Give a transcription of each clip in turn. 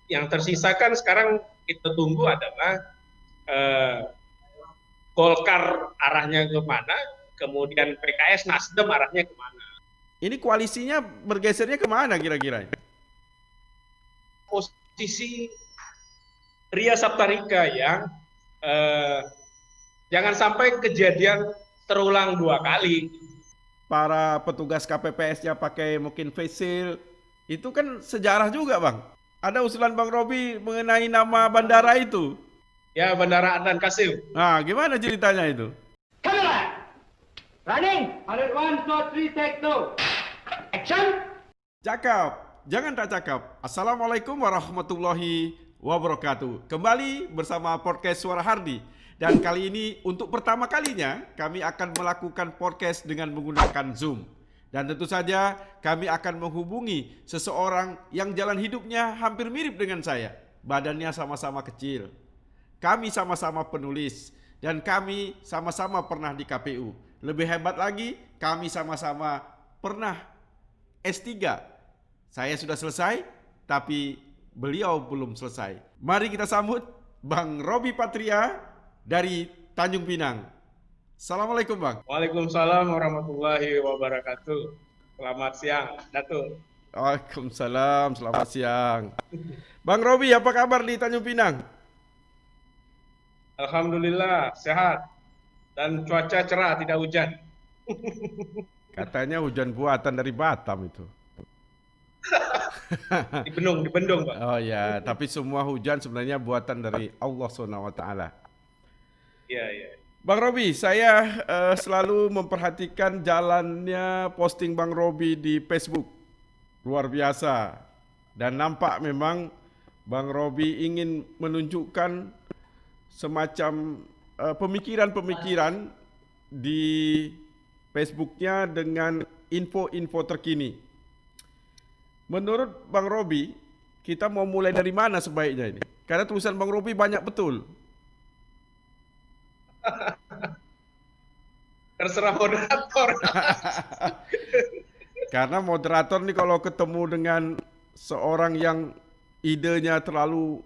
yang tersisa kan sekarang kita tunggu adalah eh, Golkar arahnya kemana, kemudian PKS, Nasdem arahnya kemana. Ini koalisinya bergesernya kemana kira-kira? Posisi Ria Saptarika yang eh, jangan sampai kejadian terulang 2 kali. Para petugas KPPS-nya pakai mungkin face shield. Itu kan sejarah juga, Bang. Ada usulan Bang Robi mengenai nama bandara itu. Ya, Bandara Adnan Kasim. Nah, gimana ceritanya itu? Camera! Running! 101, 2, 3, take 2. Action! Cakap, jangan tak cakap. Assalamualaikum warahmatullahi wabarakatuh. Kembali bersama podcast Suara Hardi. Dan kali ini untuk pertama kalinya kami akan melakukan podcast dengan menggunakan Zoom. Dan tentu saja kami akan menghubungi seseorang yang jalan hidupnya hampir mirip dengan saya. Badannya sama-sama kecil. Kami sama-sama penulis dan kami sama-sama pernah di KPU. Lebih hebat lagi, kami sama-sama pernah S3. Saya sudah selesai, tapi beliau belum selesai. Mari kita sambut Bang Robi Patria dari Tanjung Pinang. Assalamualaikum, Bang. Waalaikumsalam warahmatullahi wabarakatuh. Selamat siang, Datuk. Waalaikumsalam, selamat siang. Bang Robi, apa kabar di Tanjung Pinang? Alhamdulillah sehat dan cuaca cerah, tidak hujan. Katanya hujan buatan dari Batam itu. Di Bendung, Pak. Oh ya, tapi semua hujan sebenarnya buatan dari Allah SWT. Iya, iya. Bang Robi, saya selalu memperhatikan jalannya posting Bang Robi di Facebook. Luar biasa. Dan nampak memang Bang Robi ingin menunjukkan semacam pemikiran-pemikiran di Facebooknya dengan info-info terkini. Menurut Bang Robi, kita mau mulai dari mana sebaiknya ini? Karena tulisan Bang Robi banyak betul. Terserah moderator. Karena moderator nih kalau ketemu dengan seorang yang idenya terlalu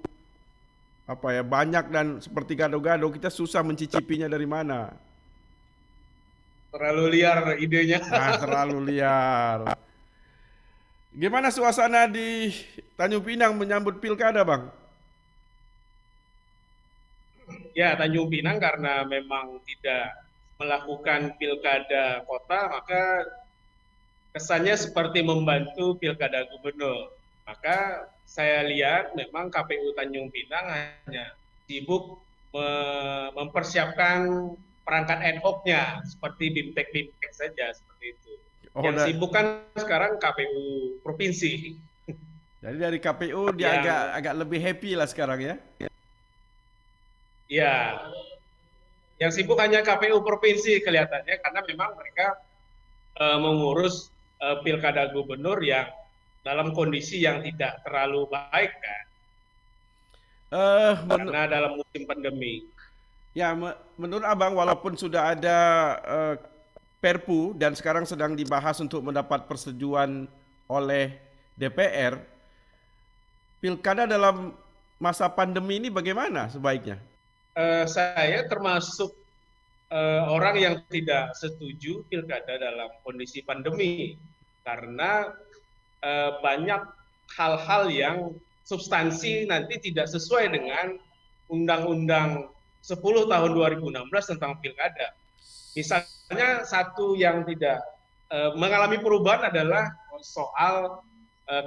banyak dan seperti gado-gado, kita susah mencicipinya dari mana. Terlalu liar idenya. Nah, terlalu liar. Gimana suasana di Tanjung Pinang menyambut pilkada, Bang? Ya, Tanjung Pinang karena memang tidak melakukan pilkada kota, maka kesannya seperti membantu pilkada gubernur. Maka saya lihat memang KPU Tanjung Pinang hanya sibuk mempersiapkan perangkat ad hoc-nya seperti BIMTEK saja seperti itu. Yang sibuk kan sekarang KPU provinsi. Jadi dari KPU dia agak lebih happy lah sekarang ya. Ya. Yang sibuk hanya KPU provinsi kelihatannya karena memang mereka mengurus pilkada gubernur yang dalam kondisi yang tidak terlalu baik kan. Karena dalam musim pandemi. Ya, menurut Abang walaupun sudah ada Perpu dan sekarang sedang dibahas untuk mendapat persetujuan oleh DPR, pilkada dalam masa pandemi ini bagaimana sebaiknya? Saya termasuk orang yang tidak setuju pilkada dalam kondisi pandemi karena banyak hal-hal yang substansi nanti tidak sesuai dengan Undang-Undang 10 tahun 2016 tentang pilkada. Misalnya satu yang tidak mengalami perubahan adalah soal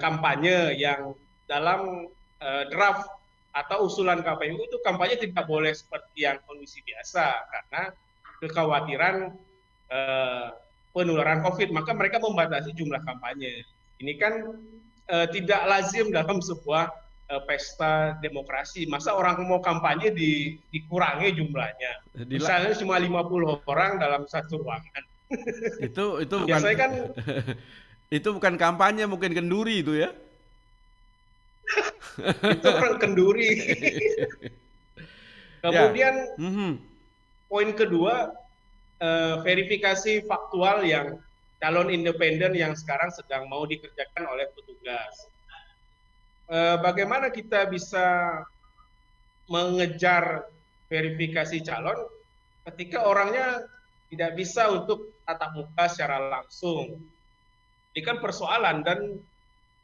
kampanye yang dalam draft atau usulan KPU itu kampanye tidak boleh seperti yang kondisi biasa karena kekhawatiran penularan COVID, maka mereka membatasi jumlah kampanye. Ini kan tidak lazim dalam sebuah pesta demokrasi. Masa orang mau kampanye dikurangi jumlahnya. Misalnya cuma 50 orang dalam satu ruangan. Itu bukan biasanya kan itu bukan kampanye, mungkin kenduri itu ya. Itu orang kenduri. Kemudian poin kedua, verifikasi faktual yang calon independen yang sekarang sedang mau dikerjakan oleh petugas. bagaimana kita bisa mengejar verifikasi calon ketika orangnya tidak bisa untuk tatap muka secara langsung. Ini kan persoalan dan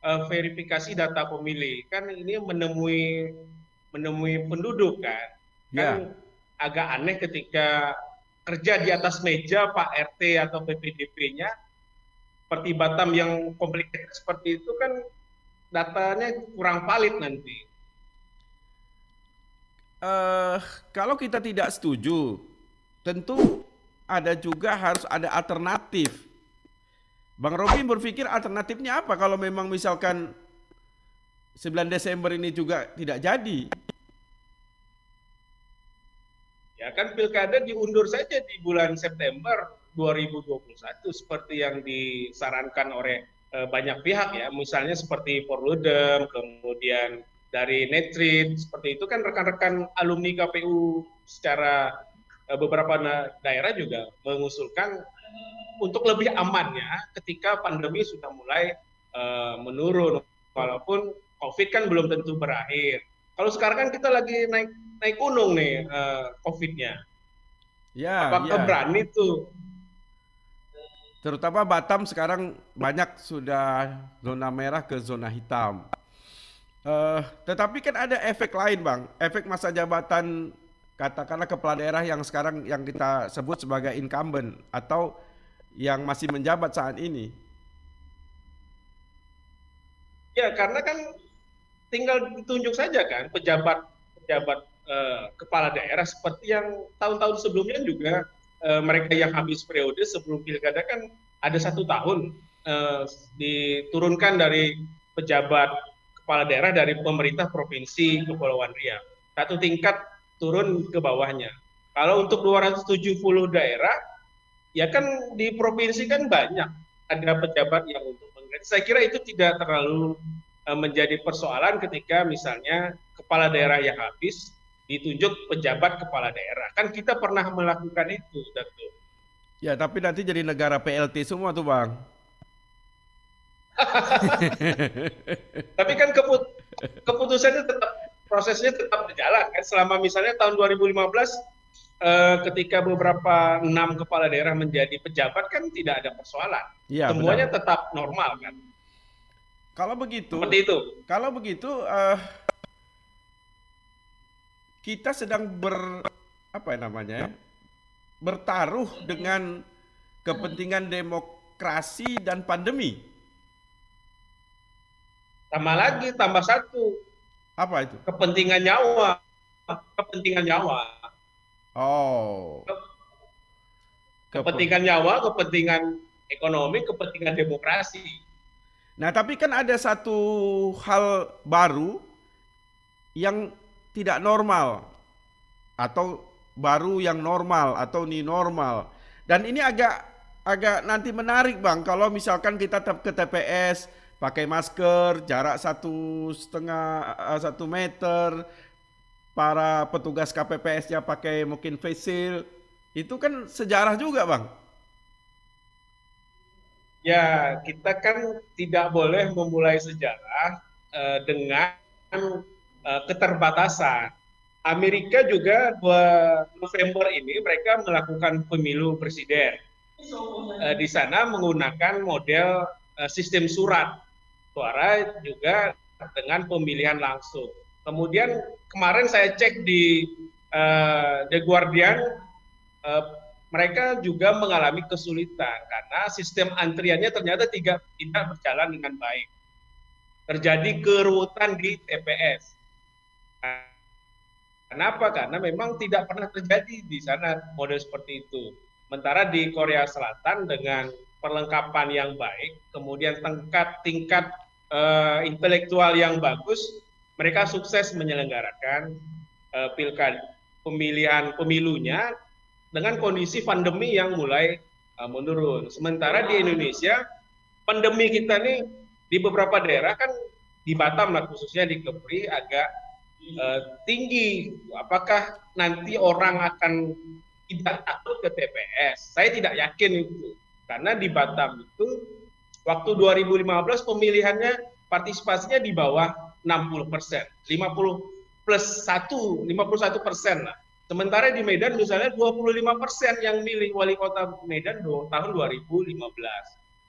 verifikasi data pemilih kan ini menemui penduduk kan. Kan Ya. agak aneh ketika kerja di atas meja Pak RT atau PPDP-nya seperti Batam yang complicated seperti itu kan datanya kurang valid nanti. Eh, Kalau kita tidak setuju, tentu ada juga harus ada alternatif. Bang Robi berpikir alternatifnya apa kalau memang misalkan 9 Desember ini juga tidak jadi? Ya kan pilkada diundur saja di bulan September 2021 seperti yang disarankan oleh banyak pihak ya, misalnya seperti Perludem, kemudian dari Netrin, seperti itu kan rekan-rekan alumni KPU secara beberapa daerah juga mengusulkan untuk lebih amannya ketika pandemi sudah mulai menurun, walaupun COVID kan belum tentu berakhir. Kalau sekarang kan kita lagi naik gunung nih COVID-nya. Ya, Apakah ya. berani tuh? Terutama Batam sekarang banyak sudah zona merah ke zona hitam. Tetapi kan ada efek lain, Bang. Efek masa jabatan katakanlah kepala daerah yang sekarang yang kita sebut sebagai incumbent atau yang masih menjabat saat ini. Ya karena kan tinggal ditunjuk saja kan pejabat kepala daerah seperti yang tahun-tahun sebelumnya juga mereka yang habis periode sebelum pilkada kan ada 1 tahun diturunkan dari pejabat kepala daerah dari pemerintah provinsi Kepulauan Riau. Satu tingkat turun ke bawahnya. Kalau untuk 270 daerah, ya kan di provinsi kan banyak ada pejabat yang untuk mengganti. Saya kira itu tidak terlalu menjadi persoalan ketika misalnya kepala daerah yang habis ditunjuk pejabat kepala daerah. Kan kita pernah melakukan itu, Datu. Ya, tapi nanti jadi negara PLT semua tuh, Bang. Tapi kan keputusannya tetap prosesnya tetap berjalan kan selama misalnya tahun 2015 ketika beberapa 6 kepala daerah menjadi pejabat kan tidak ada persoalan. Iya, Semuanya benar. tetap normal kan. Kalau begitu, Seperti itu. kalau begitu kita sedang apa namanya ya, bertaruh dengan kepentingan demokrasi dan pandemi. Tambah lagi, tambah satu, Apa itu? kepentingan nyawa. Kepentingan nyawa. Oh, Kepentingan nyawa, kepentingan ekonomi, kepentingan demokrasi. nah, tapi kan ada satu hal baru yang tidak normal atau baru yang normal atau new normal. Dan ini agak agak nanti menarik, Bang, kalau misalkan kita ke TPS pakai masker, jarak 1,5 1 meter, para petugas KPPS-nya pakai mungkin face shield. Itu kan sejarah juga, Bang. Ya, kita kan tidak boleh memulai sejarah dengan keterbatasan. Amerika juga 2 November ini mereka melakukan pemilu presiden. Di sana menggunakan model sistem surat suara juga dengan pemilihan langsung. Kemudian kemarin saya cek di The Guardian, mereka juga mengalami kesulitan karena sistem antriannya ternyata tidak berjalan dengan baik. Terjadi keruwetan di TPS. Kenapa? Karena memang tidak pernah terjadi di sana model seperti itu. Sementara di Korea Selatan dengan perlengkapan yang baik, kemudian tingkat intelektual yang bagus, mereka sukses menyelenggarakan pemilunya dengan kondisi pandemi yang mulai menurun. Sementara di Indonesia, pandemi kita nih di beberapa daerah kan di Batam lah khususnya di Kepri agak tinggi. Apakah nanti orang akan tidak takut ke TPS? Saya tidak yakin itu. Karena di Batam itu waktu 2015 pemilihannya partisipasinya di bawah 6%. 60%, 50 plus 1, 51% lah. Sementara di Medan misalnya 25% yang milih wali kota Medan tahun 2015.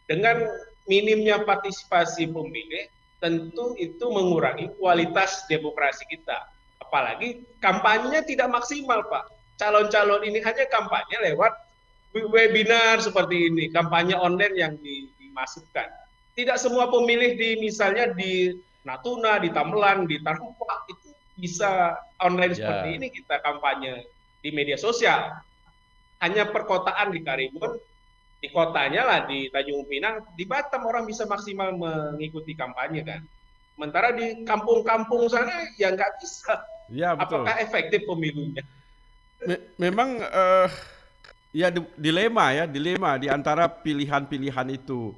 Dengan minimnya partisipasi pemilih, tentu itu mengurangi kualitas demokrasi kita. Apalagi kampanyenya tidak maksimal, Pak. Calon-calon ini hanya kampanye lewat webinar seperti ini, kampanye online yang dimasukkan. Tidak semua pemilih misalnya di Natuna, di Tamelan, di Tarumpak itu bisa online seperti ini kita kampanye di media sosial. Hanya perkotaan di Karimun, di kotanya lah di Tanjung Pinang, di Batam orang bisa maksimal mengikuti kampanye kan. Sementara di kampung-kampung sana ya nggak bisa. Ya, betul. Apakah efektif pemilunya? Memang ya dilema di antara pilihan-pilihan itu.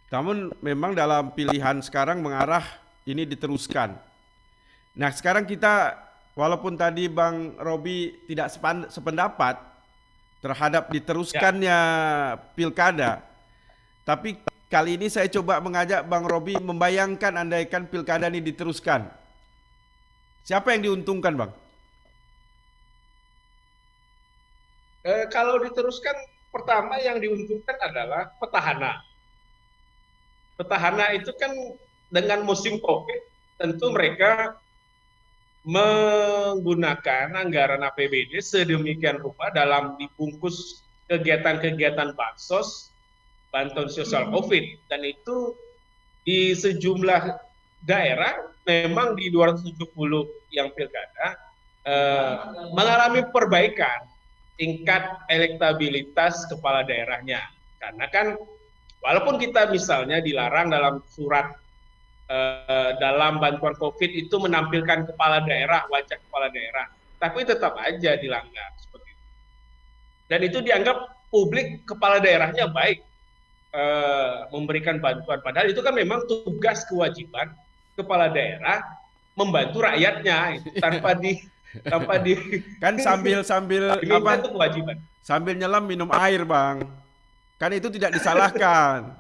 Namun memang dalam pilihan sekarang mengarah ini diteruskan. Nah, sekarang kita walaupun tadi Bang Robi tidak sependapat terhadap diteruskannya pilkada, tapi kali ini saya coba mengajak Bang Robi membayangkan andaikan pilkada ini diteruskan. Siapa yang diuntungkan, Bang? Kalau diteruskan, pertama yang diuntungkan adalah petahana. Petahana itu kan dengan musim COVID, tentu mereka menggunakan anggaran APBD sedemikian rupa dalam dibungkus kegiatan-kegiatan bansos, bantuan sosial COVID, dan itu di sejumlah daerah memang di 270 yang pilkada mengalami perbaikan tingkat elektabilitas kepala daerahnya. Karena kan walaupun kita misalnya dilarang dalam surat dalam bantuan COVID itu menampilkan kepala daerah, wajah kepala daerah, tapi tetap aja dilanggar seperti itu. Dan itu dianggap publik kepala daerahnya baik memberikan bantuan, padahal itu kan memang tugas kewajiban kepala daerah membantu rakyatnya tanpa di kan sambil apa itu kewajiban. Sambil nyelam minum air, Bang. Kan itu tidak disalahkan.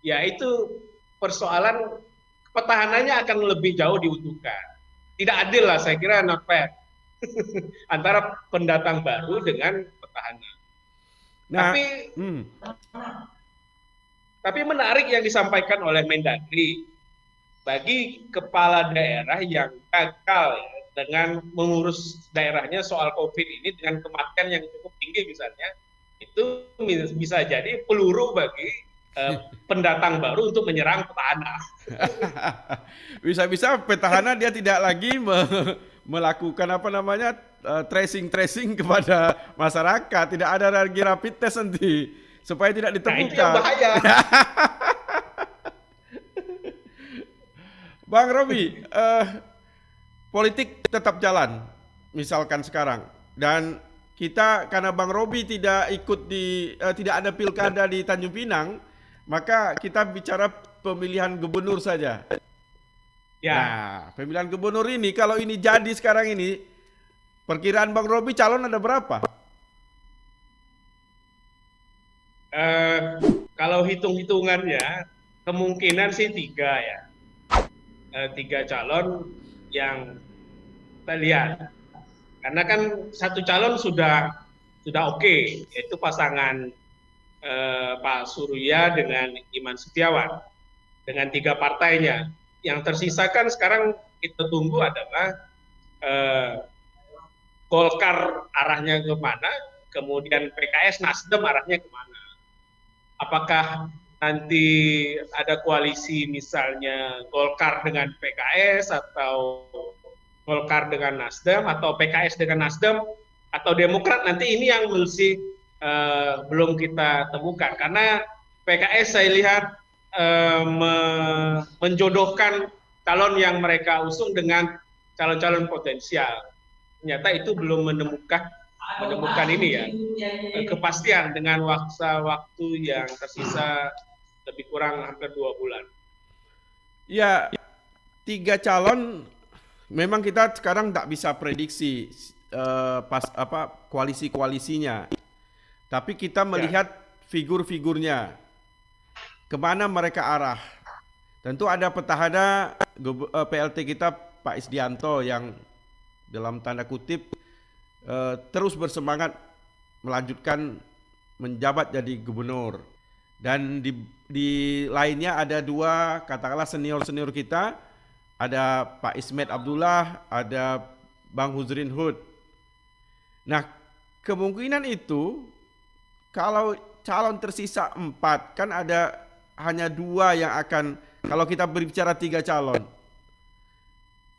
Ya itu persoalan petahananya akan lebih jauh diuntungkan. Tidak adil lah, saya kira not fair antara pendatang baru dengan petahana. Nah, tapi menarik yang disampaikan oleh Mendagri bagi kepala daerah yang gagal dengan mengurus daerahnya soal COVID ini dengan kematian yang cukup tinggi misalnya, itu bisa jadi peluru bagi pendatang baru untuk menyerang petahana. Bisa-bisa petahana dia tidak lagi melakukan tracing kepada masyarakat, tidak ada lagi rapid test nanti supaya tidak ditemukan. Nah, itu yang bahaya. Bang Robi, politik tetap jalan, misalkan sekarang, dan kita karena Bang Robi tidak ikut tidak ada pilkada di Tanjung Pinang, maka kita bicara pemilihan gubernur saja. Ya. Nah, pemilihan gubernur ini kalau ini jadi sekarang ini, perkiraan Bang Robi calon ada berapa? Kalau hitung-hitungannya kemungkinan sih 3 ya. 3 calon yang kita lihat. Karena kan satu calon sudah oke, yaitu pasangan Pak Surya dengan Iman Setiawan dengan 3 partainya. Yang tersisa kan sekarang kita tunggu adalah Golkar arahnya kemana, kemudian PKS, Nasdem arahnya kemana. Apakah nanti ada koalisi misalnya Golkar dengan PKS atau Golkar dengan Nasdem atau PKS dengan Nasdem atau Demokrat, nanti ini yang masih belum kita temukan karena PKS saya lihat menjodohkan calon yang mereka usung dengan calon-calon potensial. Ternyata itu belum menemukan ini ya kepastian dengan waktu yang tersisa lebih kurang hampir 2 bulan. Ya, 3 calon memang kita sekarang tak bisa prediksi koalisi-koalisinya. Tapi kita melihat figur-figurnya, kemana mereka arah. Tentu ada petahana PLT kita Pak Isdianto yang dalam tanda kutip terus bersemangat melanjutkan menjabat jadi gubernur. Dan di lainnya ada dua katakanlah senior-senior kita, ada Pak Ismet Abdullah, ada Bang Huzrin Hud. Nah, kemungkinan itu kalau calon tersisa 4, kan ada hanya 2 yang akan, kalau kita berbicara 3 calon.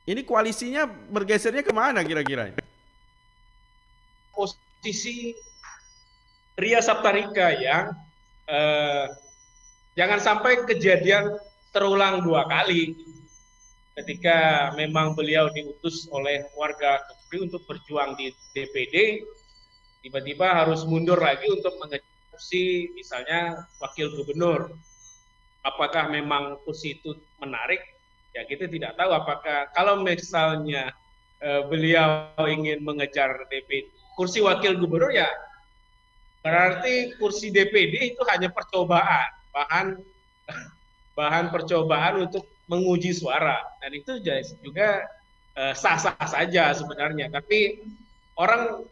Ini koalisinya bergesernya kemana kira-kira? Posisi Ria Saptarika yang jangan sampai kejadian terulang 2 kali ketika memang beliau diutus oleh warga Kepri untuk berjuang di DPD, tiba-tiba harus mundur lagi untuk mengejar kursi misalnya wakil gubernur. Apakah memang kursi itu menarik? Ya kita tidak tahu. Apakah kalau misalnya beliau ingin mengejar DPD kursi wakil gubernur, ya berarti kursi DPD itu hanya percobaan, bahan percobaan untuk menguji suara, dan itu juga sah-sah saja sebenarnya. Tapi orang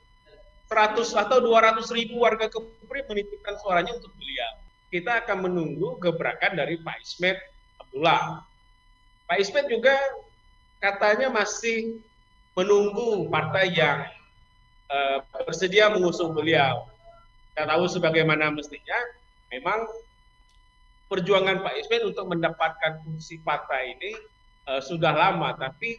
100 atau 200 ribu warga Kepri menitipkan suaranya untuk beliau. Kita akan menunggu gebrakan dari Pak Ismet Abdullah. Pak Ismet juga katanya masih menunggu partai yang bersedia mengusung beliau. Kita tahu sebagaimana mestinya memang perjuangan Pak Ismet untuk mendapatkan kursi partai ini sudah lama, tapi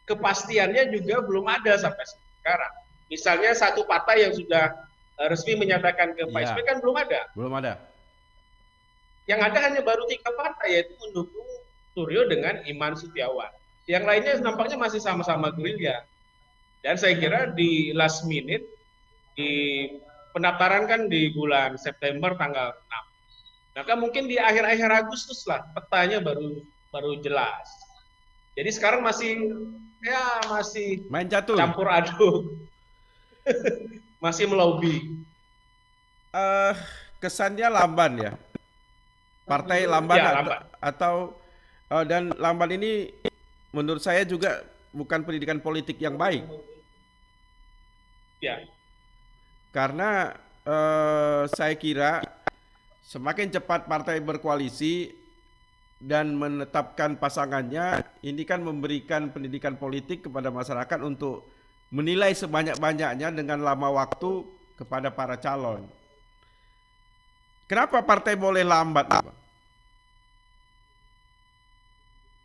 kepastiannya juga belum ada sampai sekarang. Misalnya satu partai yang sudah resmi menyatakan ke Pak Ismet kan belum ada. Belum ada. Yang ada hanya baru 3 partai, yaitu mendukung Suryo dengan Iman Setiawan. Yang lainnya nampaknya masih sama-sama gerilya. Dan saya kira di last minute, di pendaftaran kan di bulan September tanggal 6. Maka mungkin di akhir-akhir Agustus lah petanya baru jelas. Jadi sekarang masih main catur, campur aduk. Masih melobi. Kesannya lamban ya. Partai lamban, ya, atau dan lamban ini menurut saya juga bukan pendidikan politik yang baik. Ya. Karena saya kira semakin cepat partai berkoalisi dan menetapkan pasangannya, ini kan memberikan pendidikan politik kepada masyarakat untuk menilai sebanyak-banyaknya dengan lama waktu kepada para calon. Kenapa partai boleh lambat?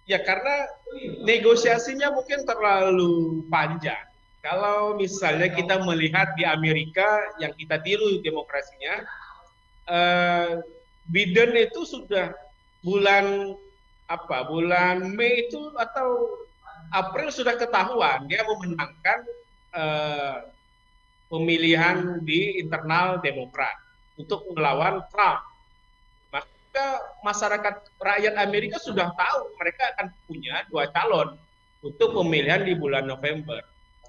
Ya karena negosiasinya mungkin terlalu panjang. Kalau misalnya kita melihat di Amerika yang kita tiru demokrasinya, Biden itu sudah bulan Mei itu atau April sudah ketahuan dia memenangkan pemilihan di internal Demokrat untuk melawan Trump. Maka masyarakat rakyat Amerika sudah tahu mereka akan punya 2 calon untuk pemilihan di bulan November.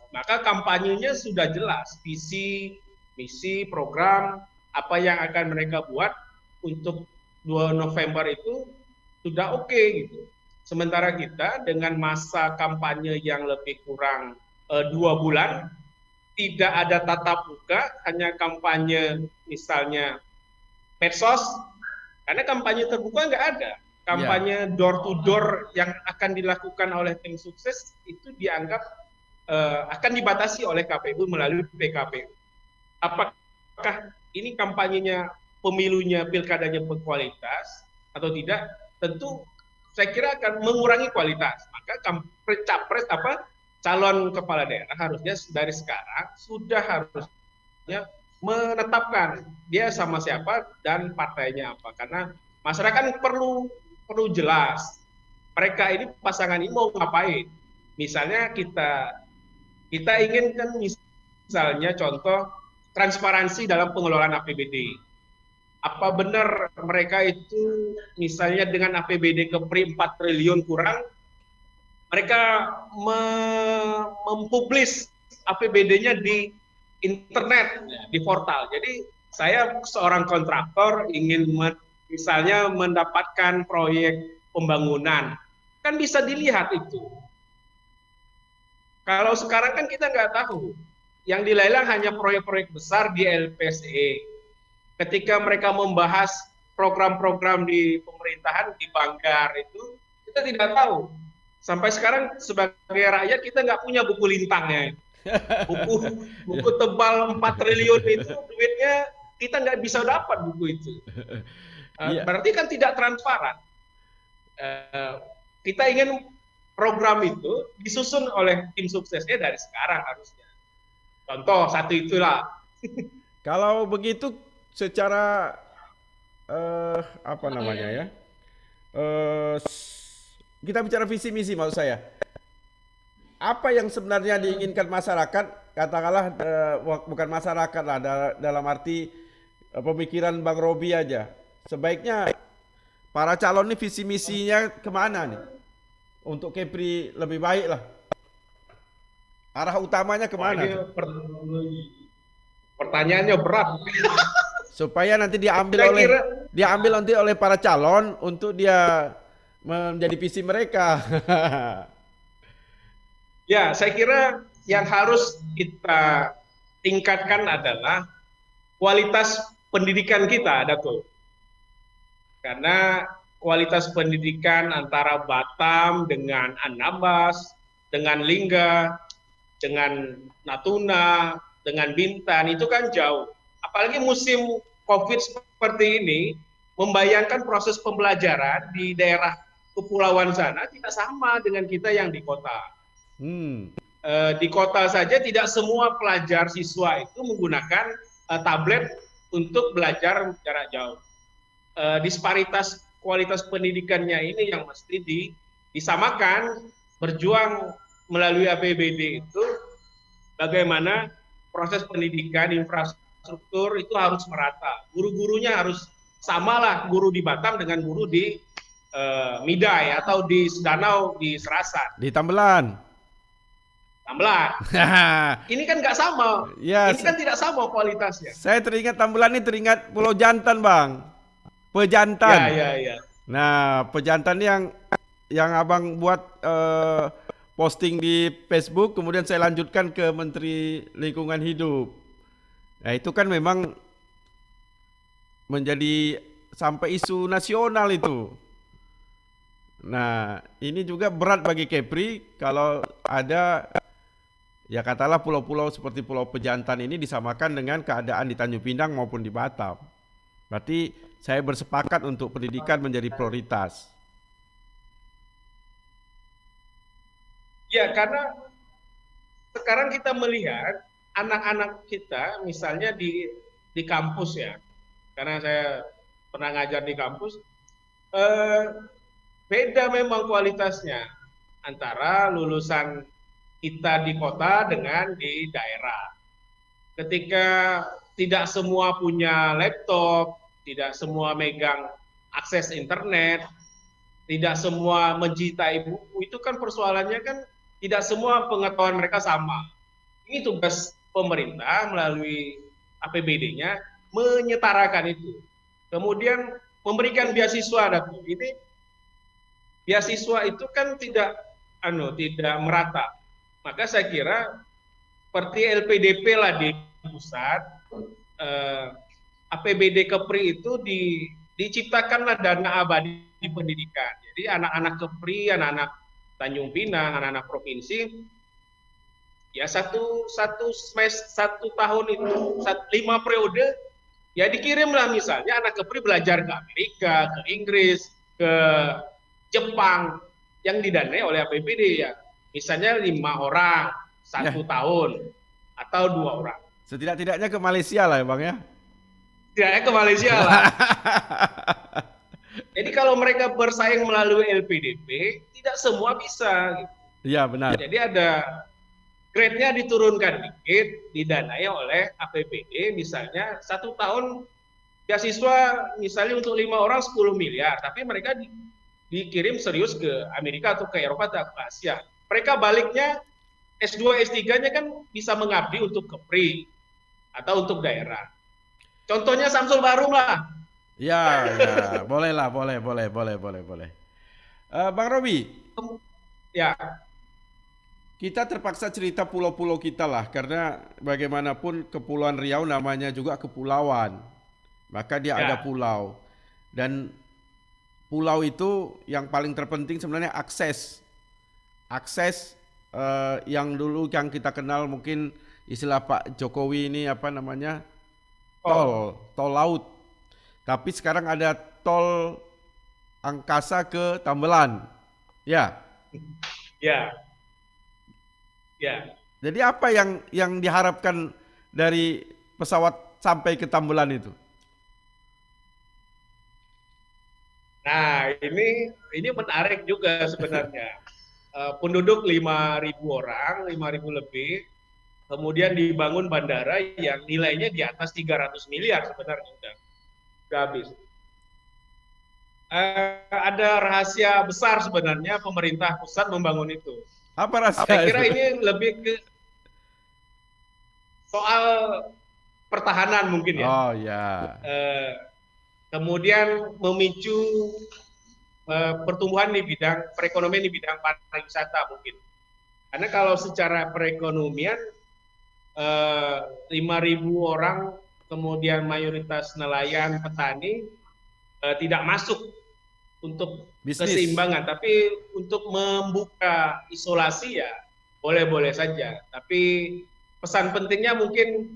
Maka kampanyenya sudah jelas, visi, misi, program, apa yang akan mereka buat untuk 2 November itu sudah oke gitu. Sementara kita dengan masa kampanye yang lebih kurang 2 bulan, tidak ada tatap muka, hanya kampanye misalnya medsos, karena kampanye terbuka nggak ada. Kampanye door to door yang akan dilakukan oleh tim sukses itu dianggap akan dibatasi oleh KPU melalui PKPU. Apakah ini kampanyenya, pemilunya, pilkadanya berkualitas atau tidak? Tentu saya kira akan mengurangi kualitas. Maka capres calon kepala daerah harusnya dari sekarang sudah harusnya menetapkan dia sama siapa dan partainya apa. Karena masyarakat perlu jelas mereka ini pasangan ini mau ngapain. Misalnya kita inginkan misalnya contoh transparansi dalam pengelolaan APBD. Apa benar mereka itu misalnya dengan APBD Kepri 4 triliun kurang, mereka mempublis APBD-nya di internet, di portal. Jadi saya seorang kontraktor ingin misalnya mendapatkan proyek pembangunan. Kan bisa dilihat itu. Kalau sekarang kan kita nggak tahu. Yang dilelang hanya proyek-proyek besar di LPSE. Ketika mereka membahas program-program di pemerintahan, di Banggar itu, kita tidak tahu. Sampai sekarang sebagai rakyat kita nggak punya buku lintangnya. Buku tebal 4 triliun itu duitnya kita nggak bisa dapat buku itu. Berarti kan tidak transparan. Kita ingin program itu disusun oleh tim suksesnya dari sekarang harusnya. Contoh satu itulah. Kalau begitu secara apa namanya ya? Kita bicara visi misi maksud saya. Apa yang sebenarnya diinginkan masyarakat, katakanlah bukan masyarakat lah, dalam arti pemikiran Bang Robi aja. Sebaiknya para calon ini visi misinya kemana nih? Untuk Kepri lebih baik lah. Arah utamanya kemana? Pertanyaannya berat. Supaya nanti diambil nanti oleh para calon untuk dia menjadi visi mereka. Ya, saya kira yang harus kita tingkatkan adalah kualitas pendidikan kita, Dato. Karena kualitas pendidikan antara Batam dengan Anambas, dengan Lingga, dengan Natuna, dengan Bintan itu kan jauh. Apalagi musim COVID seperti ini, membayangkan proses pembelajaran di daerah kepulauan sana tidak sama dengan kita yang di kota. Di kota saja tidak semua pelajar siswa itu menggunakan tablet untuk belajar jarak jauh. Disparitas kualitas pendidikannya ini yang mesti disamakan, berjuang melalui APBD itu bagaimana proses pendidikan infrastruktur itu harus merata. Guru-gurunya harus samalah guru di Batam dengan guru di Midai atau di Danau di Serasan. Di Tambelan. Ini kan nggak sama. Ya, ini kan tidak sama kualitasnya. Saya teringat Tambelan ini teringat Pulau Jantan, Bang. Pejantan. Ya. Nah, Pejantan yang Abang buat posting di Facebook, kemudian saya lanjutkan ke Menteri Lingkungan Hidup. Nah, itu kan memang menjadi sampai isu nasional itu. Nah, ini juga berat bagi Kepri kalau ada, ya katalah pulau-pulau seperti Pulau Pejantan ini disamakan dengan keadaan di Tanjung Pinang maupun di Batam. Berarti saya bersepakat untuk pendidikan menjadi prioritas. Ya, karena sekarang kita melihat anak-anak kita misalnya di kampus ya. Karena saya pernah ngajar di kampus, beda memang kualitasnya antara lulusan kita di kota dengan di daerah. Ketika tidak semua punya laptop, tidak semua megang akses internet, tidak semua mencintai buku, itu kan persoalannya kan tidak semua pengetahuan mereka sama. Ini tugas pemerintah melalui APBD-nya menyetarakan itu. Kemudian memberikan beasiswa, ini beasiswa itu kan tidak merata. Maka saya kira seperti LPDP lah di pusat, APBD Kepri itu diciptakanlah dana abadi di pendidikan. Jadi anak-anak Kepri, anak-anak Tanjung Pinang, anak-anak provinsi, ya satu tahun itu 5 periode, ya dikirimlah misalnya anak Kepri belajar ke Amerika, ke Inggris, ke Jepang yang didanai oleh APBD ya, misalnya 5 orang 1 tahun atau 2 orang. Setidak-tidaknya ke Malaysia lah ya Bang ya. Setidaknya ke Malaysia lah. Jadi kalau mereka bersaing melalui LPDP, tidak semua bisa. Iya benar. Jadi ada grade-nya diturunkan dikit, didanai oleh APBD, misalnya 1 tahun beasiswa misalnya untuk 5 orang 10 miliar, tapi mereka dikirim serius ke Amerika atau ke Eropa atau ke Asia. Mereka baliknya S2, S3-nya kan bisa mengabdi untuk Kepri atau untuk daerah. Contohnya Samsul Barum lah. Ya, boleh lah, boleh. Bang Robi, Ya, kita terpaksa cerita pulau-pulau kita lah, karena bagaimanapun Kepulauan Riau namanya juga kepulauan, maka dia ada ya, pulau. Dan pulau itu yang paling terpenting sebenarnya akses. Akses yang dulu yang kita kenal mungkin istilah Pak Jokowi ini apa namanya? oh, Tol laut. Tapi sekarang ada tol angkasa ke Tambelan. Ya. ya, ya. Jadi apa yang diharapkan dari pesawat sampai ke Tambelan itu? Nah, ini menarik juga sebenarnya. Penduduk 5.000 orang, 5.000 lebih, kemudian dibangun bandara yang nilainya di atas 300 miliar sebenarnya udah habis. Ada rahasia besar sebenarnya pemerintah pusat membangun itu. Apa Saya rasa itu? kira ini lebih ke soal pertahanan mungkin ya. Oh ya. Eh, Kemudian memicu pertumbuhan di bidang perekonomian di bidang pariwisata mungkin. Karena kalau secara perekonomian 5.000 orang kemudian mayoritas nelayan petani tidak masuk untuk Bisnis. keseimbangan, tapi untuk membuka isolasi ya boleh-boleh saja. Tapi pesan pentingnya mungkin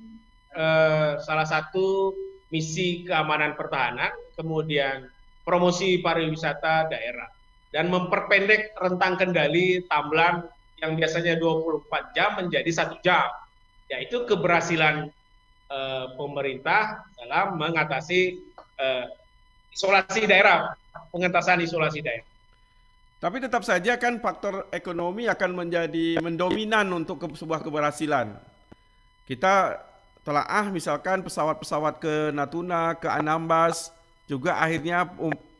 salah satu misi keamanan pertahanan, kemudian promosi pariwisata daerah, dan memperpendek rentang kendali Tambelan yang biasanya 24 jam menjadi 1 jam. Yaitu keberhasilan pemerintah dalam mengatasi isolasi daerah, pengentasan isolasi daerah. Tapi tetap saja kan faktor ekonomi akan menjadi mendominan untuk sebuah keberhasilan. Kita telaah misalkan pesawat-pesawat ke Natuna, ke Anambas juga akhirnya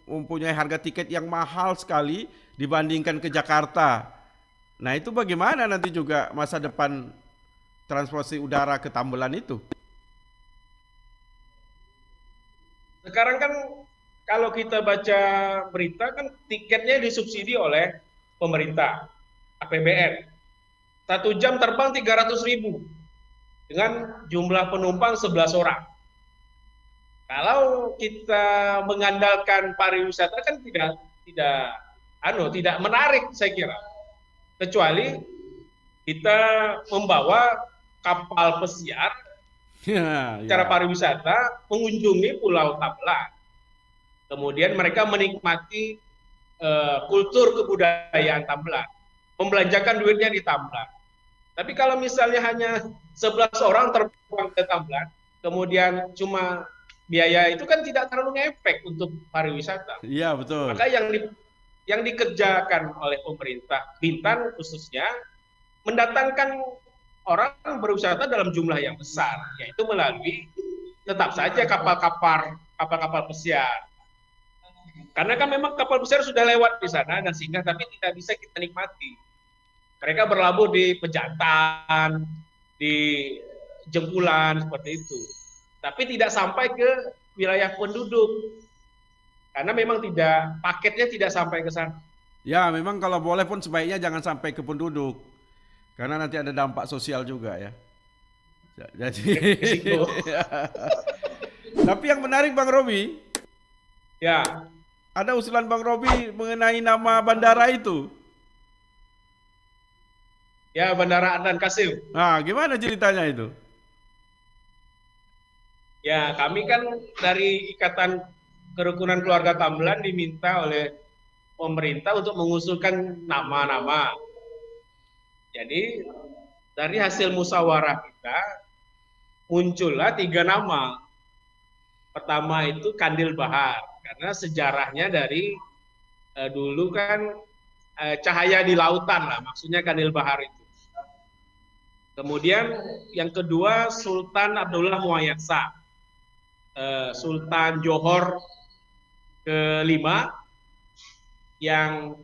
mempunyai harga tiket yang mahal sekali dibandingkan ke Jakarta. Nah, itu bagaimana nanti juga masa depan transportasi udara ke Tambelan itu? Sekarang kan kalau kita baca berita kan tiketnya disubsidi oleh pemerintah, APBN. 1 jam terbang 300.000 dengan jumlah penumpang 11 orang. Kalau kita mengandalkan pariwisata kan tidak menarik saya kira. Kecuali kita membawa kapal pesiar Ya, secara ya. pariwisata mengunjungi Pulau Tambelan. Kemudian mereka menikmati kultur kebudayaan Tambelan, membelanjakan duitnya di Tambelan. Tapi kalau misalnya hanya 11 orang terbang ke Tambelan, kemudian cuma biaya itu kan tidak terlalu ngefek untuk pariwisata. Iya, betul. Maka yang dikerjakan oleh pemerintah Bintan khususnya mendatangkan orang berwisata dalam jumlah yang besar, yaitu melalui tetap saja kapal-kapal pesiar. Karena kan memang kapal pesiar sudah lewat di sana dan sehingga tapi tidak bisa kita nikmati. Mereka berlabuh di Pejantan, di Jempulan seperti itu. Tapi tidak sampai ke wilayah penduduk. Karena memang paketnya tidak sampai ke sana. Ya, memang kalau boleh pun sebaiknya jangan sampai ke penduduk. Karena nanti ada dampak sosial juga ya. Jadi, Risiko. tapi yang menarik Bang Robi, Ya, ada usulan Bang Robi mengenai nama bandara itu. ya Bandara Adnan Kasim. Nah, gimana ceritanya itu? Ya, kami kan dari Ikatan Kerukunan Keluarga Tambelan diminta oleh pemerintah untuk mengusulkan nama-nama. Jadi dari hasil musyawarah kita muncullah 3 nama. Pertama itu Kandil Bahar, karena sejarahnya dari dulu kan cahaya di lautan lah, maksudnya Kandil Bahar itu. Kemudian yang kedua Sultan Abdullah Muayyad, Sultan Johor kelima yang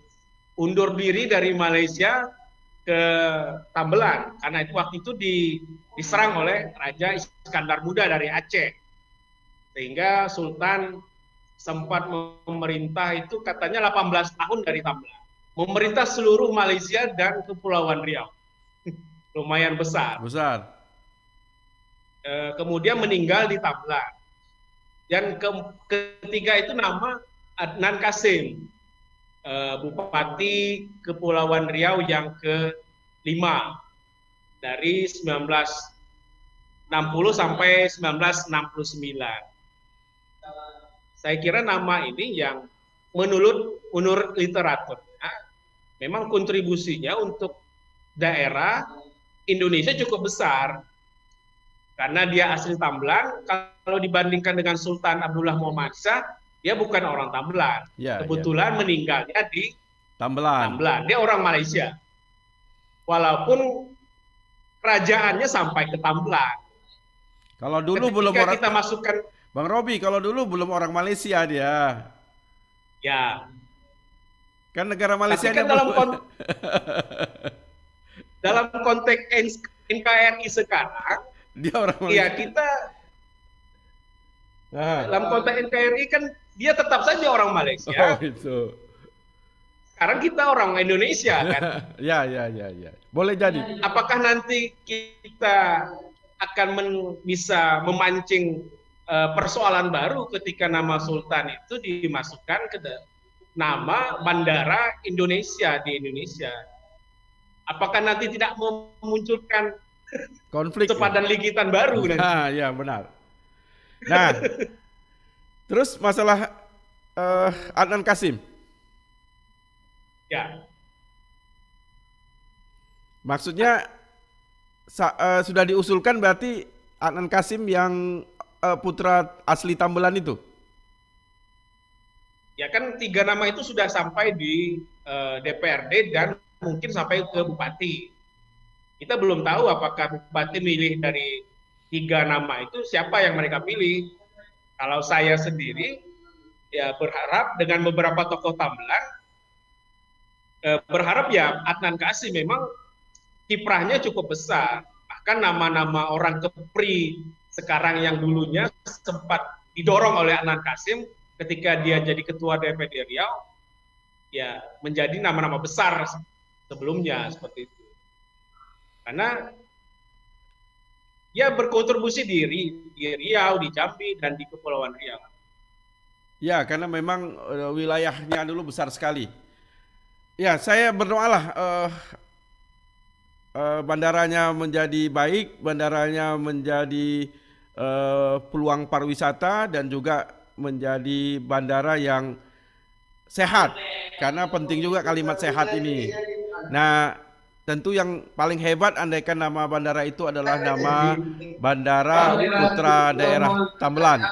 undur diri dari Malaysia ke Tambelan karena itu waktu itu diserang oleh Raja Iskandar Muda dari Aceh, sehingga Sultan sempat memerintah itu katanya 18 tahun dari Tambelan. Memerintah seluruh Malaysia dan Kepulauan Riau. Lumayan besar. Besar. Kemudian meninggal di Tambelan. Dan ketiga itu nama Adnan Kasim, Bupati Kepulauan Riau yang ke-5 dari 1960 sampai 1969. Saya kira nama ini yang menurut literaturnya memang kontribusinya untuk daerah Indonesia cukup besar. Karena dia asli Tambelan, kalau dibandingkan dengan Sultan Abdullah Muhammad Shah, dia bukan orang Tambelan. Ya, Kebetulan meninggalnya di Tambelan. Dia orang Malaysia. Walaupun kerajaannya sampai ke Tambelan. Kalau dulu Ketika belum orang, kita masukkan, Bang Robi, kalau dulu belum orang Malaysia dia. ya. Kan negara Malaysia Tapi kan dalam konteks NKRI sekarang, dia orang Malaysia. ya kita dalam konteks NKRI kan dia tetap saja orang Malaysia. Oh, itu. Sekarang kita orang Indonesia kan. Ya. Boleh jadi. Apakah nanti kita akan bisa memancing persoalan baru ketika nama Sultan itu dimasukkan ke nama bandara Indonesia di Indonesia? Apakah nanti tidak memunculkan Konflik. sepadan ligitan baru? Nah, ya benar. Nah, terus masalah Adnan Kasim. Ya. Maksudnya sudah diusulkan berarti Adnan Kasim yang putra asli Tambelan itu? Ya kan 3 nama itu sudah sampai di DPRD dan mungkin sampai ke Bupati. Kita belum tahu apakah Bupati milih dari 3 nama itu siapa yang mereka pilih. Kalau saya sendiri ya berharap dengan beberapa tokoh Tambelan, berharap ya Adnan Kasim memang kiprahnya cukup besar. Bahkan nama-nama orang Kepri sekarang yang dulunya sempat didorong oleh Adnan Kasim ketika dia jadi ketua DPD Riau, ya menjadi nama-nama besar sebelumnya seperti itu. Karena dia berkontribusi di Riau, di Jambi, dan di Kepulauan Riau. Ya, karena memang wilayahnya dulu besar sekali. Ya, saya berdoalah bandaranya menjadi baik, bandaranya menjadi peluang pariwisata dan juga menjadi bandara yang sehat. Karena penting juga kalimat sehat ini. Nah, tentu yang paling hebat andaikan nama bandara itu adalah nama Bandara Putra Daerah Tambelan.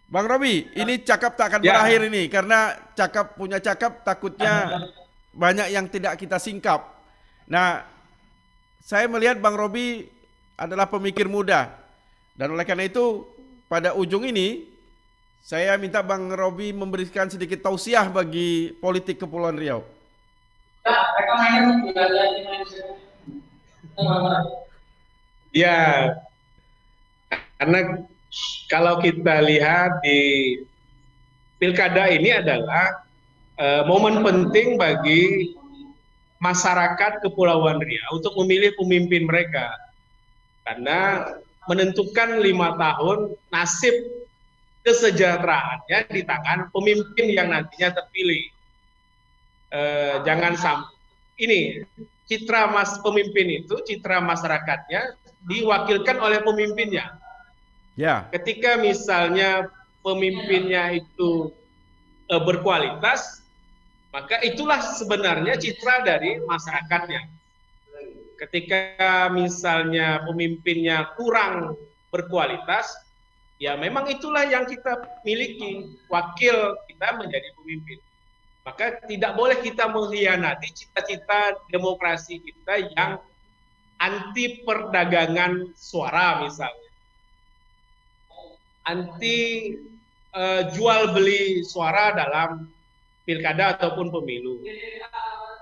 Bang Robi, ini cakap tak akan berakhir ini karena punya cakap takutnya banyak yang tidak kita singkap. Nah, saya melihat Bang Robi adalah pemikir muda dan oleh karena itu pada ujung ini saya minta Bang Robi memberikan sedikit tausiah bagi politik Kepulauan Riau. Ya, karena kalau kita lihat di pilkada ini adalah momen penting bagi masyarakat Kepulauan Riau untuk memilih pemimpin mereka. Karena menentukan 5 tahun nasib kesejahteraannya di tangan pemimpin yang nantinya terpilih. Jangan sampai ini citra pemimpin itu, citra masyarakatnya diwakilkan oleh pemimpinnya. Ya. Ketika misalnya pemimpinnya itu berkualitas, maka itulah sebenarnya citra dari masyarakatnya. Ketika misalnya pemimpinnya kurang berkualitas, ya memang itulah yang kita miliki, wakil kita menjadi pemimpin. Maka tidak boleh kita mengkhianati cita-cita demokrasi kita yang anti perdagangan suara misalnya. Anti jual beli suara dalam pilkada ataupun pemilu.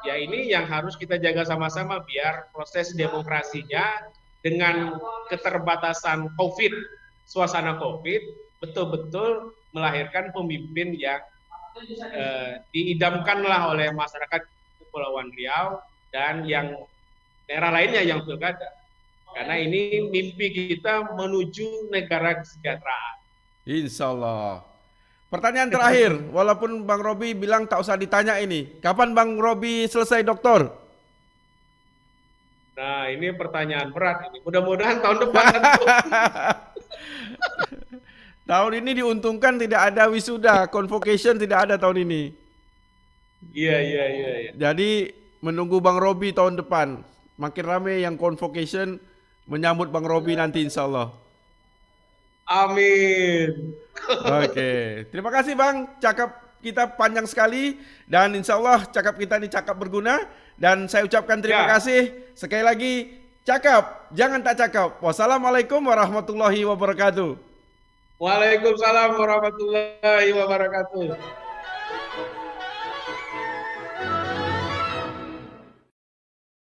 Ya ini yang harus kita jaga sama-sama biar proses demokrasinya dengan keterbatasan COVID, suasana COVID, betul-betul melahirkan pemimpin yang diidamkanlah oleh masyarakat Kepulauan Riau dan yang daerah lainnya yang pilkada. Karena ini mimpi kita menuju negara kesejahteraan. Insya Allah. Pertanyaan terakhir, walaupun Bang Robi bilang tak usah ditanya ini. Kapan Bang Robi selesai doktor? Nah, ini pertanyaan berat ini. Mudah-mudahan tahun depan. Tahun ini diuntungkan tidak ada wisuda, convocation tidak ada tahun ini. Iya. Jadi menunggu Bang Robi tahun depan. Makin ramai yang convocation menyambut Bang Robi nanti insya Allah. Amin. Oke, terima kasih Bang. Cakap kita panjang sekali dan insya Allah cakap kita ini cakap berguna. Dan saya ucapkan terima kasih. Sekali lagi, cakap, jangan tak cakap. Wassalamualaikum warahmatullahi wabarakatuh. Waalaikumsalam warahmatullahi wabarakatuh.